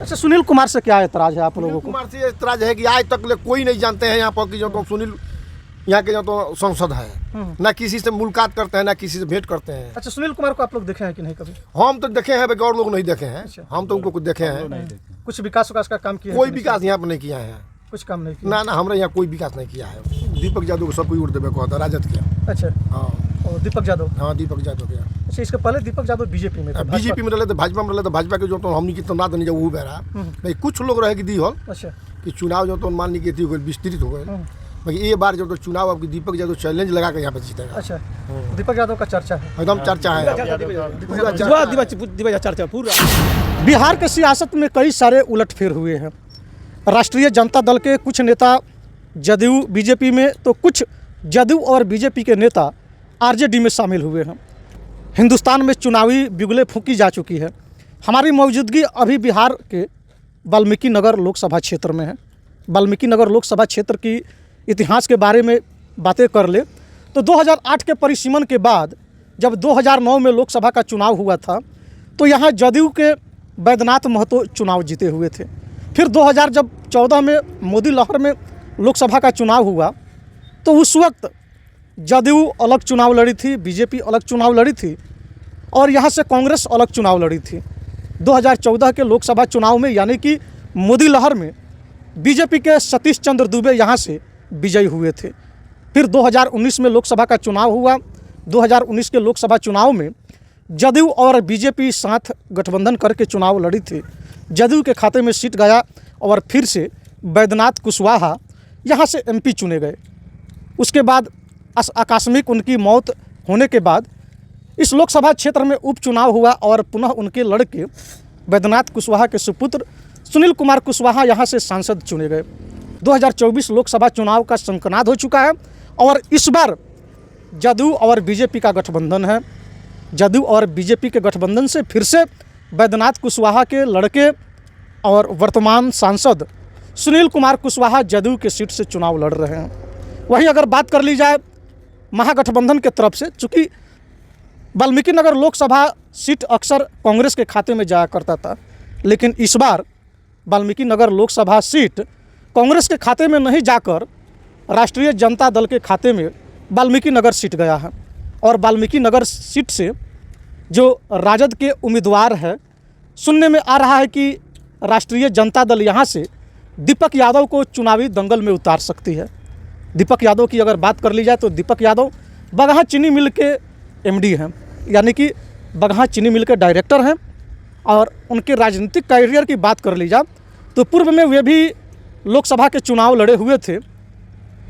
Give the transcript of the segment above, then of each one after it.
अच्छा, सुनील कुमार से क्या एतराज है आप लोगों को? कुमार से एतराज है कि आज तक ले कोई नहीं जानते हैं यहाँ पर कि जो तो सुनील यहाँ के जो तो सांसद है, ना किसी से मुलाकात करते हैं ना किसी से भेंट करते हैं। अच्छा, सुनील कुमार को आप लोग देखे हैं कि नहीं कभी? हम तो देखे हैं और लोग नहीं देखे हैं। अच्छा। हम तो उनको कुछ देखे हैं। कुछ विकास का काम किया है कोई कि नहीं? विकास यहाँ पर नहीं किया है। कुछ काम नहीं किया? ना ना, हमारे यहाँ कोई विकास नहीं किया है। दीपक यादव को सब कोई वोट देवे कहता राजद किया। अच्छा, हाँ और दीपक यादव? हाँ, दीपक यादव किया। अच्छा, इसके पहले दीपक यादव बीजेपी में थे। बीजेपी में रहे थे, भाजपा में रहे थे। भाजपा के जो तो हमने कितना देने जब वो बेरा भाई कुछ लोग रहे कि दी हो अच्छा, कि चुनाव जो तो मान लीजिए विस्तृत हो गए। बाकी ये बार जो तो चुनाव अब दीपक यादव चैलेंज लगा के यहाँ पे जीतेगा। अच्छा, दीपक यादव का चर्चा है, एकदम चर्चा है। चर्चा पूरा। बिहार के सियासत में कई सारे उलटफेर हुए हैं। राष्ट्रीय जनता दल के कुछ नेता जदयू बीजेपी में, तो कुछ जदयू और बीजेपी के नेता आरजेडी में शामिल हुए हैं। हिंदुस्तान में चुनावी बिगुलें फूंकी जा चुकी है। हमारी मौजूदगी अभी बिहार के वाल्मीकि नगर लोकसभा क्षेत्र में है। वाल्मीकि नगर लोकसभा क्षेत्र की इतिहास के बारे में बातें कर ले तो 2008 के परिसीमन के बाद जब 2009 में लोकसभा का चुनाव हुआ था तो यहाँ जदयू के बैद्यनाथ महतो चुनाव जीते हुए थे। फिर 2014 में मोदी लहर में लोकसभा का चुनाव हुआ तो उस वक्त जदयू अलग चुनाव लड़ी थी, बीजेपी अलग चुनाव लड़ी थी और यहाँ से कांग्रेस अलग चुनाव लड़ी थी। 2014 के लोकसभा चुनाव में यानी कि मोदी लहर में बीजेपी के सतीश चंद्र दुबे यहाँ से विजयी हुए थे। फिर 2019 में लोकसभा का चुनाव हुआ। 2019 के लोकसभा चुनाव में जदयू और बीजेपी साथ गठबंधन करके चुनाव लड़ी थी। जदयू के खाते में सीट गया और फिर से बैद्यनाथ कुशवाहा यहाँ से एमपी चुने गए। उसके बाद आकस्मिक उनकी मौत होने के बाद इस लोकसभा क्षेत्र में उपचुनाव हुआ और पुनः उनके लड़के बैद्यनाथ कुशवाहा के सुपुत्र सुनील कुमार कुशवाहा यहाँ से सांसद चुने गए। 2024 लोकसभा चुनाव का शंखनाद हो चुका है और इस बार जदयू और बीजेपी का गठबंधन है। जदयू और बीजेपी के गठबंधन से फिर से बैद्यनाथ कुशवाहा के लड़के और वर्तमान सांसद सुनील कुमार कुशवाहा जदयू के सीट से चुनाव लड़ रहे हैं। वहीं अगर बात कर ली जाए महागठबंधन के तरफ से, चूँकि वाल्मीकि नगर लोकसभा सीट अक्सर कांग्रेस के खाते में जाया करता था, लेकिन इस बार वाल्मीकि नगर लोकसभा सीट कांग्रेस के खाते में नहीं जाकर राष्ट्रीय जनता दल के खाते में वाल्मीकि नगर सीट गया है। और वाल्मीकि नगर सीट से जो राजद के उम्मीदवार है, सुनने में आ रहा है कि राष्ट्रीय जनता दल यहाँ से दीपक यादव को चुनावी दंगल में उतार सकती है। दीपक यादव की अगर बात कर ली जाए तो दीपक यादव बगहा चीनी मिल के एमडी हैं, यानी कि बगहा चीनी मिल के डायरेक्टर हैं। और उनके राजनीतिक कैरियर की बात कर ली जाए तो पूर्व में वे भी लोकसभा के चुनाव लड़े हुए थे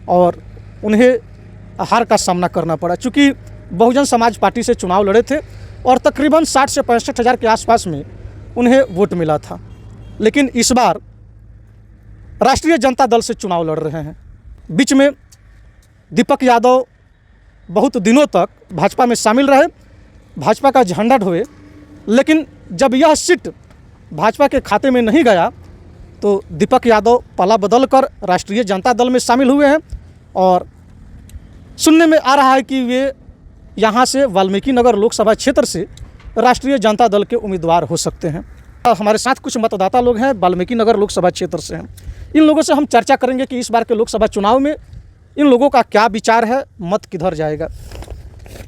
और उन्हें हार का सामना करना पड़ा, चूँकि बहुजन समाज पार्टी से चुनाव लड़े थे और तकरीबन 60 से 65 हज़ार के आसपास में उन्हें वोट मिला था। लेकिन इस बार राष्ट्रीय जनता दल से चुनाव लड़ रहे हैं। बीच में दीपक यादव बहुत दिनों तक भाजपा में शामिल रहे, भाजपा का झंडा ढोए, लेकिन जब यह सीट भाजपा के खाते में नहीं गया तो दीपक यादव पला बदल कर राष्ट्रीय जनता दल में शामिल हुए हैं और सुनने में आ रहा है कि वे यहाँ से वाल्मीकि नगर लोकसभा क्षेत्र से राष्ट्रीय जनता दल के उम्मीदवार हो सकते हैं। हमारे साथ कुछ मतदाता लोग हैं, वाल्मीकि नगर लोकसभा क्षेत्र से हैं। इन लोगों से हम चर्चा करेंगे कि इस बार के लोकसभा चुनाव में इन लोगों का क्या विचार है, मत किधर जाएगा,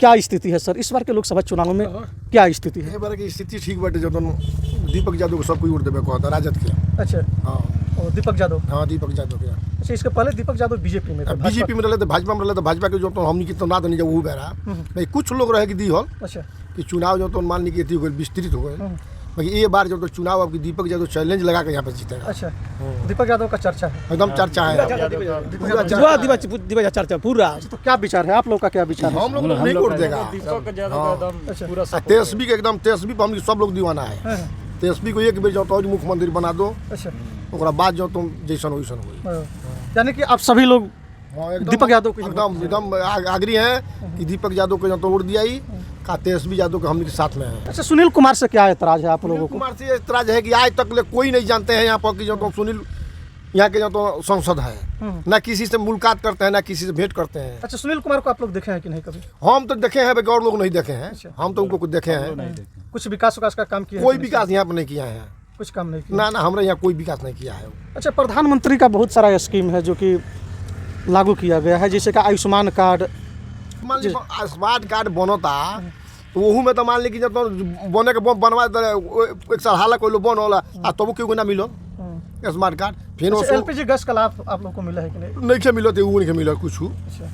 क्या स्थिति है। सर, इस बार के लोकसभा चुनाव में क्या स्थिति है? इस बार की स्थिति ठीक बाटे जो दीपक यादव को सब कोई वोट देवे कहता राजद किया। अच्छा, हाँ, और दीपक यादव? हाँ, दीपक यादव किया। अच्छा, इसके पहले दीपक यादव बीजेपी में थे। बीजेपी में रहे थे, भाजपा में रहे थे। भाजपा के जो तो हमने कितना देने जब वो बेरा भाई कुछ लोग रहे कि दी हो अच्छा, कि चुनाव जो तो मान लीजिए विस्तृत हो गए। बाकी ये बार जो तो चुनाव अब दीपक यादव चैलेंज लगा के यहाँ पे जीतेगा। अच्छा, दीपक यादव का चर्चा है, एकदम चर्चा है। चर्चा पूरा। तो क्या विचार है आप लोग का, क्या विचार है? हम लोग नहीं वोट देगा। तेजस्वी के एकदम तेजस्वी पर हम सब लोग दीवाना है। तेजस्वी को एक बेर जो तो मुख्यमंत्री बना दो, अच्छा, बाद जो तुम जैसन वैसन हो। यानी कि आप सभी लोग दीपक यादव को एकदम आग्रही हैं कि दीपक यादव को जो तो वोट दिया ही का तेजस्वी यादव के हम साथ में है। अच्छा, सुनील कुमार से क्या एतराज है आप लोगों को? कुमार से एतराज है कि आज तक ले कोई नहीं जानते हैं यहाँ पर कि जो तो सुनील यहाँ के जो तो सांसद है, ना किसी से मुलाकात करते हैं ना किसी से भेंट करते हैं। अच्छा, सुनील कुमार को आप लोग देखे हैं कि नहीं कभी? हम तो देखे हैं और लोग नहीं देखे हैं। हम तो उनको कुछ देखे हैं। कुछ विकास का काम किया? कोई विकास यहाँ पर नहीं किया है। कुछ काम नहीं किया। ना ना हमारे यहाँ कोई विकास नहीं किया है। अच्छा, प्रधानमंत्री का बहुत सारा स्कीम है जो कि लागू किया गया है, जैसे कि आयुष्मान कार्ड। मान ली स्मार्ट कार्ड बनता तो वहू में तो मान ली कि जब तो बने के बनवा एक साल हाला कोई लोग बन होला आ तब क्यों ना मिलो स्मार्ट कार्ड। फिर अच्छा, एलपीजी गैस का लाभ आप लोग को मिला है कि नहीं? नहीं के मिलो तो वो नहीं के मिलो कुछ अच्छा,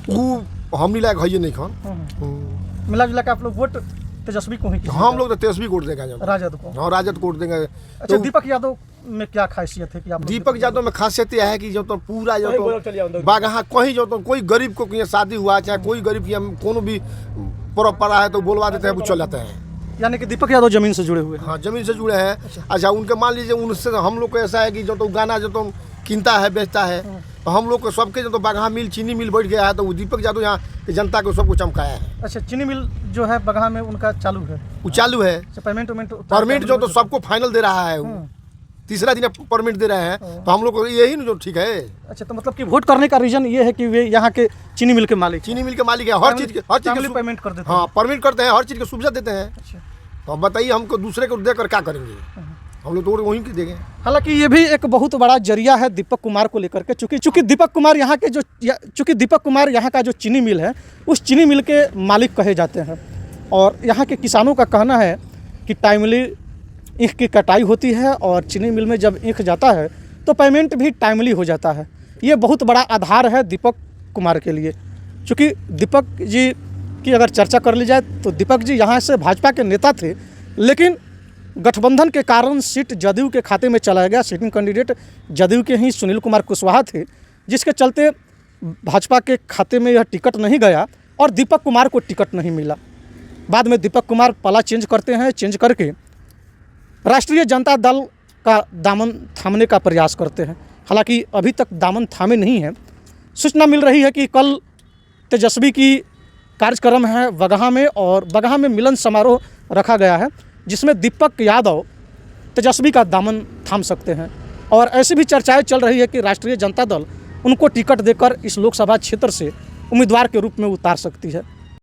वो हमनी लायक है नहीं खान। मिला जुला के आप लोग वोट तेजस्वी को ही कीजिएगा? हम लोग तो तेजस्वी कोट देंगे जब। राजद को? हाँ राजद कोट देंगे। अच्छा, दीपक यादव में क्या खासियत है कि आप लोग? दीपक यादव में खासियत यह है कि जो तो पूरा जो तो बागहा कहीं जो तो कोई गरीब को कहीं शादी हुआ चाहे कोई गरीब की हम कोनो भी परंपरा है तो बोलवा देते हैं, वो चल जाते हैं। यानी कि दीपक यादव जमीन से जुड़े हुए हैं? हाँ जमीन से जुड़े हैं। अच्छा उनके मान लीजिए उनसे हम लोग को ऐसा है कि जो तो गाना जो तो कीनता है बेचता है तो हम लोग को सबके जो तो बागहा मिल चीनी मिल बैठ गया है तो वो दीपक यादव यहाँ की जनता को सबको चमकाया है। अच्छा, चीनी मिल जो है बगहा में उनका चालू है? वो चालू है। अच्छा, पेमेंट परमिट जो तो सबको फाइनल दे रहा है, वो तीसरा दिन परमिट दे रहे हैं तो हम लोग को यही जो ठीक है। अच्छा, तो मतलब कि वोट करने का रीजन ये है कि वे यहाँ के चीनी मिल के मालिक? चीनी मिल के मालिक है, हर चीज के पेमेंट कर देते हैं? हाँ परमिट करते हैं, हर चीज की सुविधा देते हैं। अच्छा, तो अब बताइए हमको दूसरे को देकर क्या करेंगे, हम लोग तो वहीं की देंगे। हालांकि ये भी एक बहुत बड़ा जरिया है दीपक कुमार को लेकर के, चूंकि दीपक कुमार यहाँ के चूंकि दीपक कुमार यहाँ का जो चीनी मिल है उस चीनी मिल के मालिक कहे जाते हैं और यहाँ के किसानों का कहना है कि टाइमली ईख की कटाई होती है और चीनी मिल में जब ईख जाता है तो पेमेंट भी टाइमली हो जाता है। ये बहुत बड़ा आधार है दीपक कुमार के लिए। चूँकि दीपक जी की अगर चर्चा कर ली जाए तो दीपक जी यहाँ से भाजपा के नेता थे, लेकिन गठबंधन के कारण सीट जदयू के खाते में चला गया। सिटिंग कैंडिडेट जदयू के ही सुनील कुमार कुशवाहा थे, जिसके चलते भाजपा के खाते में यह टिकट नहीं गया और दीपक कुमार को टिकट नहीं मिला। बाद में दीपक कुमार पला चेंज करते हैं, चेंज करके राष्ट्रीय जनता दल का दामन थामने का प्रयास करते हैं। हालांकि अभी तक दामन थामे नहीं है। सूचना मिल रही है कि कल तेजस्वी की कार्यक्रम है बगहा में और बगहा में मिलन समारोह रखा गया है जिसमें दीपक यादव तेजस्वी का दामन थाम सकते हैं और ऐसी भी चर्चाएं चल रही है कि राष्ट्रीय जनता दल उनको टिकट देकर इस लोकसभा क्षेत्र से उम्मीदवार के रूप में उतार सकती है।